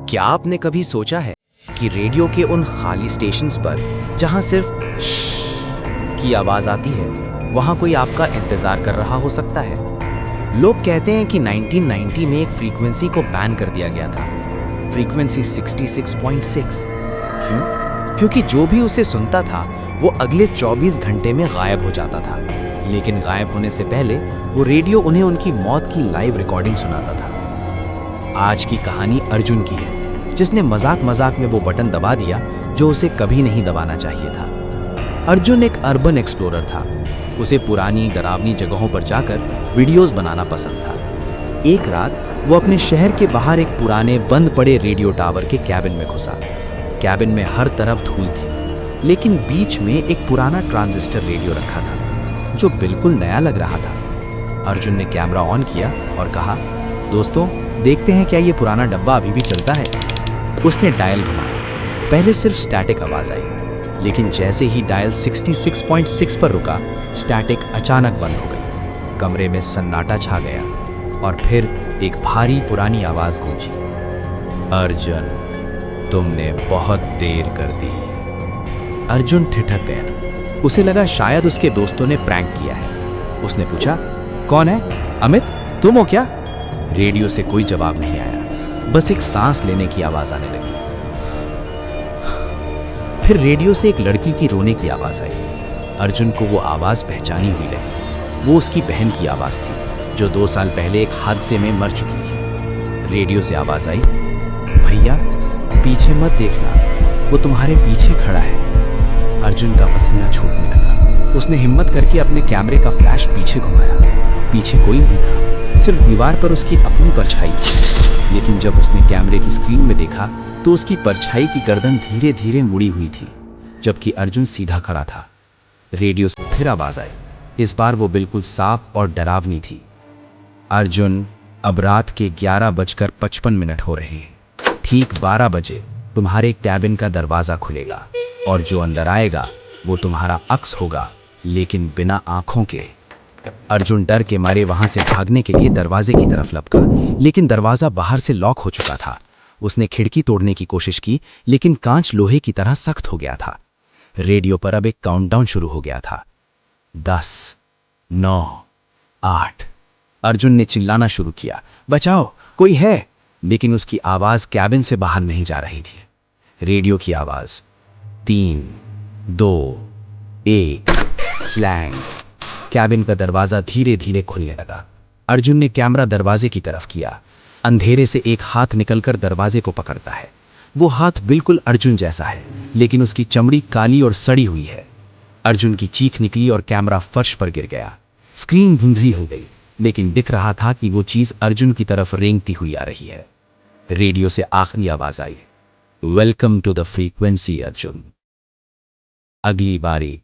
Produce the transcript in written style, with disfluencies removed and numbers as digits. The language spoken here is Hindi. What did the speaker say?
क्या आपने कभी सोचा है कि रेडियो के उन खाली स्टेशंस पर जहां सिर्फ श्श की आवाज आती है, वहां कोई आपका इंतजार कर रहा हो सकता है। लोग कहते हैं कि 1990 में एक फ्रीक्वेंसी को बैन कर दिया गया था, फ्रीक्वेंसी 66.6। क्यों? क्योंकि जो भी उसे सुनता था वो अगले 24 घंटे में गायब हो जाता था। लेकिन गायब होने से पहले वो रेडियो उन्हें उनकी मौत की लाइव रिकॉर्डिंग सुनाता था। आज की कहानी अर्जुन की है, जिसने मजाक मजाक में वो बटन दबा दिया जो उसे कभी नहीं दबाना चाहिए था। अर्जुन एक अर्बन एक्सप्लोरर था। उसे पुरानी डरावनी जगहों पर जाकर वीडियोस बनाना पसंद था। एक रात वो अपने शहर के बाहर एक पुराने बंद पड़े रेडियो टावर के कैबिन में घुसा। कैबिन में हर तरफ धूल थी, लेकिन बीच में एक पुराना ट्रांजिस्टर रेडियो रखा था जो बिल्कुल नया लग रहा था। अर्जुन ने कैमरा ऑन किया और कहा, दोस्तों देखते हैं क्या ये पुराना डब्बा अभी भी चलता है। उसने डायल घुमाया। पहले सिर्फ स्टैटिक आवाज आई, लेकिन जैसे ही डायल 66.6 पर रुका, स्टैटिक अचानक बंद हो गई। कमरे में सन्नाटा छा गया और फिर एक भारी पुरानी आवाज गूंजी, अर्जुन तुमने बहुत देर कर दी। अर्जुन ठिठक गया। उसे लगा शायद उसके दोस्तों ने प्रैंक किया है। उसने पूछा, कौन है? अमित, तुम हो क्या? रेडियो से कोई जवाब नहीं आया, बस एक सांस लेने की आवाज आने लगी। फिर रेडियो से एक लड़की की रोने की आवाज आई। अर्जुन को वो आवाज पहचानी हुई लगी। वो उसकी बहन की आवाज थी, जो 2 साल पहले एक हादसे में मर चुकी थी। रेडियो से आवाज आई, भैया पीछे मत देखना, वो तुम्हारे पीछे खड़ा है। अर्जुन का पसीना छूटने लगा। उसने हिम्मत करके अपने कैमरे का फ्लैश पीछे घुमाया। पीछे कोई नहीं था, सिर्फ दीवार पर उसकी अपनी परछाई थी। लेकिन जब उसने कैमरे की स्क्रीन में देखा तो उसकी परछाई की गर्दन धीरे धीरे मुड़ी हुई थी, जबकि अर्जुन सीधा खड़ा था। रेडियो से फिर आवाज आई। इस बार वो बिल्कुल साफ और डरावनी थी, अर्जुन अब रात के 11:55 हो रहे हैं। ठीक 12 बजे तुम्हारे कैबिन का दरवाजा खुलेगा और जो अंदर आएगा वो तुम्हारा अक्स होगा, लेकिन बिना आंखों के। अर्जुन डर के मारे वहां से भागने के लिए दरवाजे की तरफ लपका, लेकिन दरवाजा बाहर से लॉक हो चुका था। उसने खिड़की तोड़ने की कोशिश की, लेकिन कांच लोहे की तरह सख्त हो गया था। रेडियो पर अब एक काउंटडाउन शुरू हो गया था, 10, 9, 8। अर्जुन ने चिल्लाना शुरू किया, बचाओ, कोई है। लेकिन उसकी आवाज कैबिन से बाहर नहीं जा रही थी। रेडियो की आवाज, 3, 2, 1, स्लैंग। कैबिन का दरवाजा धीरे धीरे खुलने लगा। अर्जुन ने कैमरा दरवाजे की तरफ किया। अंधेरे से एक हाथ निकलकर दरवाजे को पकड़ता है। वो हाथ बिल्कुल अर्जुन जैसा है, लेकिन उसकी चमड़ी काली और सड़ी हुई है। अर्जुन की चीख निकली और कैमरा फर्श पर गिर गया। स्क्रीन धुंधली हो गई, लेकिन दिख रहा था कि वो चीज अर्जुन की तरफ रेंगती हुई आ रही है। रेडियो से आखिरी आवाज आई, welcome to the frequency Arjun. अगली बारी